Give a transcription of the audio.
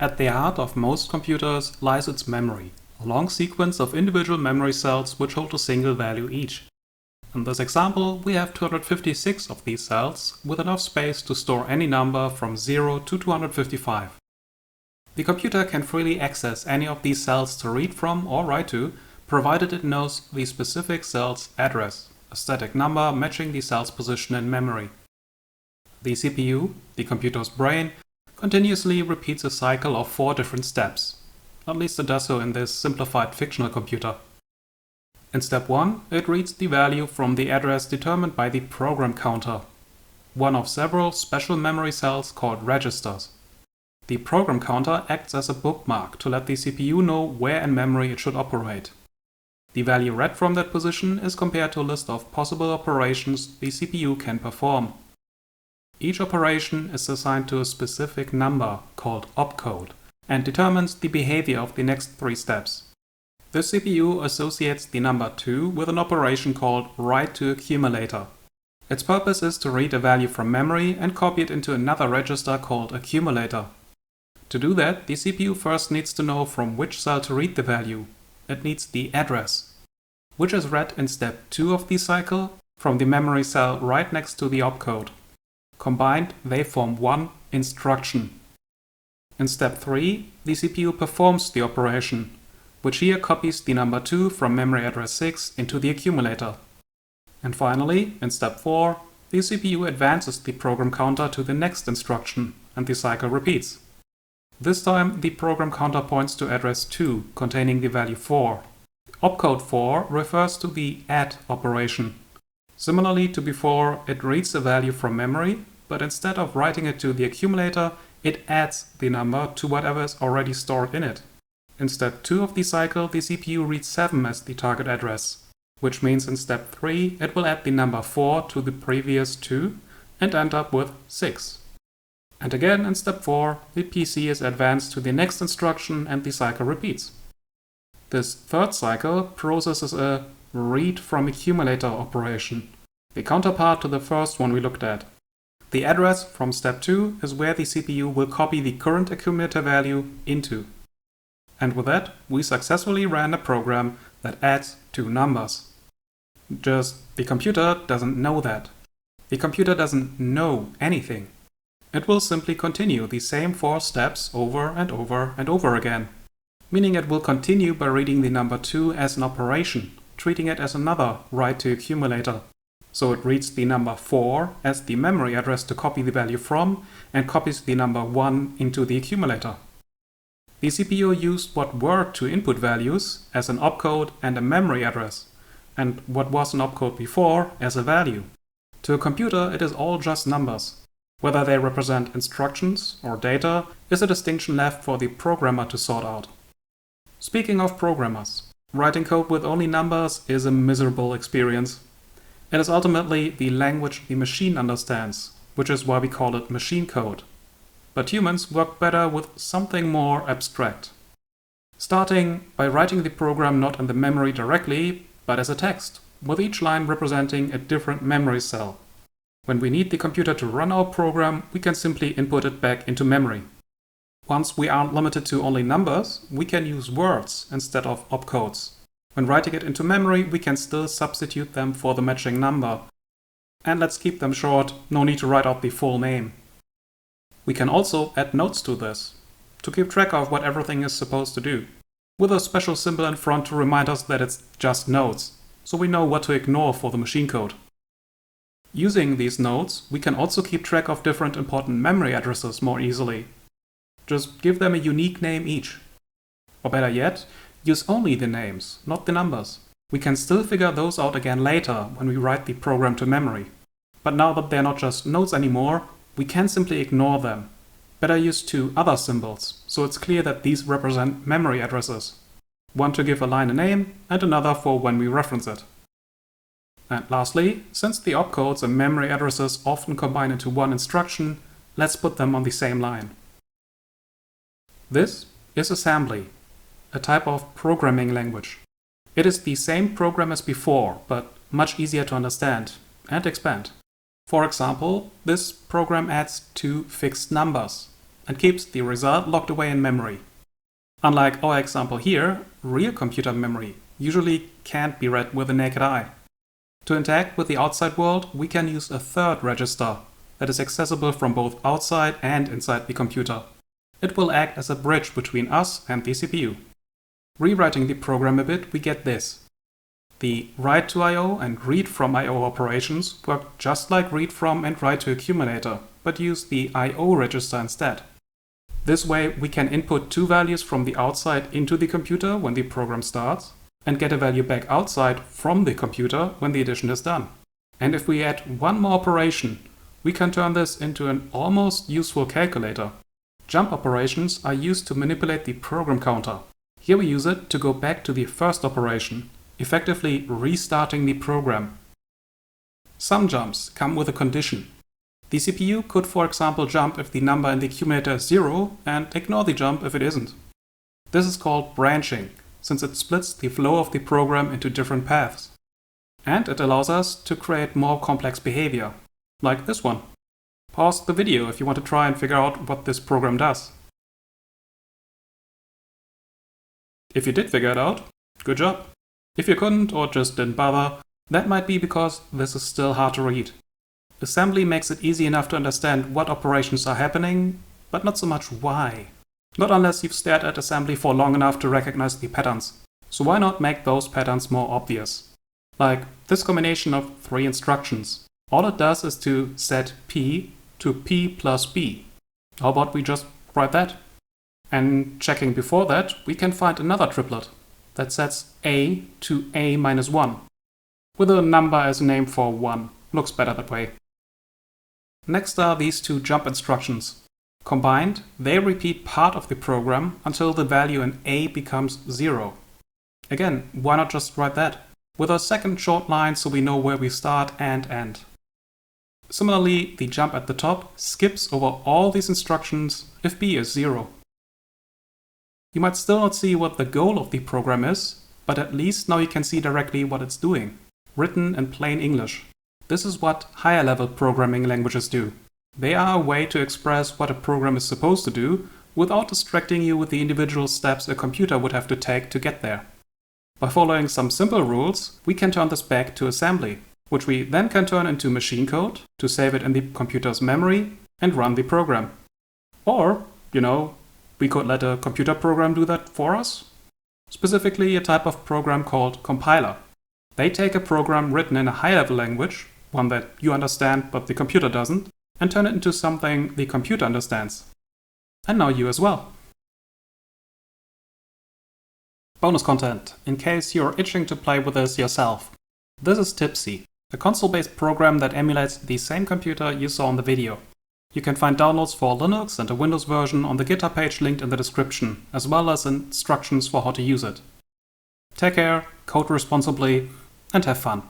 At the heart of most computers lies its memory, a long sequence of individual memory cells which hold a single value each. In this example, we have 256 of these cells with enough space to store any number from 0 to 255. The computer can freely access any of these cells to read from or write to, provided it knows the specific cell's address, a static number matching the cell's position in memory. The CPU, the computer's brain, continuously repeats a cycle of 4 different steps. At least it does so in this simplified fictional computer. In step 1, it reads the value from the address determined by the program counter, one of several special memory cells called registers. The program counter acts as a bookmark to let the CPU know where in memory it should operate. The value read from that position is compared to a list of possible operations the CPU can perform. Each operation is assigned to a specific number, called opcode, and determines the behavior of the next 3 steps. The CPU associates the number 2 with an operation called write to accumulator. Its purpose is to read a value from memory and copy it into another register called accumulator. To do that, the CPU first needs to know from which cell to read the value. It needs the address, which is read in step 2 of the cycle from the memory cell right next to the opcode. Combined, they form one instruction. In step 3, the CPU performs the operation, which here copies the number 2 from memory address 6 into the accumulator. And finally, in step 4, the CPU advances the program counter to the next instruction, and the cycle repeats. This time, the program counter points to address 2, containing the value 4. Opcode 4 refers to the add operation. Similarly to before, it reads the value from memory, but instead of writing it to the accumulator, it adds the number to whatever is already stored in it. In step 2 of the cycle, the CPU reads 7 as the target address, which means in step 3 it will add the number 4 to the previous 2 and end up with 6. And again in step 4, the PC is advanced to the next instruction and the cycle repeats. This third cycle processes a read from accumulator operation, the counterpart to the first one we looked at. The address from step 2 is where the CPU will copy the current accumulator value into. And with that, we successfully ran a program that adds 2 numbers. Just the computer doesn't know that. The computer doesn't know anything. It will simply continue the same 4 steps over and over and over again, meaning it will continue by reading the number 2 as an operation, treating it as another write to accumulator. So it reads the number 4 as the memory address to copy the value from and copies the number 1 into the accumulator. The CPU used what were 2 input values as an opcode and a memory address, and what was an opcode before as a value. To a computer, it is all just numbers. Whether they represent instructions or data is a distinction left for the programmer to sort out. Speaking of programmers, writing code with only numbers is a miserable experience. It is ultimately the language the machine understands, which is why we call it machine code. But humans work better with something more abstract. Starting by writing the program not in the memory directly, but as a text, with each line representing a different memory cell. When we need the computer to run our program, we can simply input it back into memory. Once we aren't limited to only numbers, we can use words instead of opcodes. When writing it into memory, we can still substitute them for the matching number. And let's keep them short, no need to write out the full name. We can also add notes to this, to keep track of what everything is supposed to do, with a special symbol in front to remind us that it's just notes, so we know what to ignore for the machine code. Using these notes, we can also keep track of different important memory addresses more easily. Just give them a unique name each. Or better yet, use only the names, not the numbers. We can still figure those out again later when we write the program to memory. But now that they're not just notes anymore, we can simply ignore them. Better use 2 other symbols, so it's clear that these represent memory addresses. One to give a line a name, and another for when we reference it. And lastly, since the opcodes and memory addresses often combine into one instruction, let's put them on the same line. This is assembly, a type of programming language. It is the same program as before, but much easier to understand and expand. For example, this program adds 2 fixed numbers, and keeps the result locked away in memory. Unlike our example here, real computer memory usually can't be read with the naked eye. To interact with the outside world, we can use a third register that is accessible from both outside and inside the computer. It will act as a bridge between us and the CPU. Rewriting the program a bit, we get this. The write to I/O and read from I/O operations work just like read from and write to accumulator, but use the I/O register instead. This way we can input two values from the outside into the computer when the program starts, and get a value back outside from the computer when the addition is done. And if we add one more operation, we can turn this into an almost useful calculator. Jump operations are used to manipulate the program counter. Here we use it to go back to the first operation, effectively restarting the program. Some jumps come with a condition. The CPU could, for example, jump if the number in the accumulator is 0 and ignore the jump if it isn't. This is called branching, since it splits the flow of the program into different paths. And it allows us to create more complex behavior, like this one. Pause the video if you want to try and figure out what this program does. If you did figure it out, good job. If you couldn't or just didn't bother, that might be because this is still hard to read. Assembly makes it easy enough to understand what operations are happening, but not so much why. Not unless you've stared at assembly for long enough to recognize the patterns. So why not make those patterns more obvious? Like this combination of 3 instructions. All it does is to set P to P plus B. How about we just write that? And checking before that, we can find another triplet that sets A to A minus 1, with a number as a name for 1. Looks better that way. Next are these two jump instructions. Combined, they repeat part of the program until the value in A becomes 0. Again, why not just write that? With a second short line so we know where we start and end. Similarly, the jump at the top skips over all these instructions if B is 0. You might still not see what the goal of the program is, but at least now you can see directly what it's doing, written in plain English. This is what higher level programming languages do. They are a way to express what a program is supposed to do without distracting you with the individual steps a computer would have to take to get there. By following some simple rules, we can turn this back to assembly, which we then can turn into machine code to save it in the computer's memory and run the program. Or, we could let a computer program do that for us. Specifically a type of program called compiler. They take a program written in a high-level language, one that you understand but the computer doesn't, and turn it into something the computer understands. And now you as well. Bonus content, in case you're itching to play with this yourself. This is Tipsy, a console-based program that emulates the same computer you saw in the video. You can find downloads for Linux and a Windows version on the GitHub page linked in the description, as well as instructions for how to use it. Take care, code responsibly, and have fun.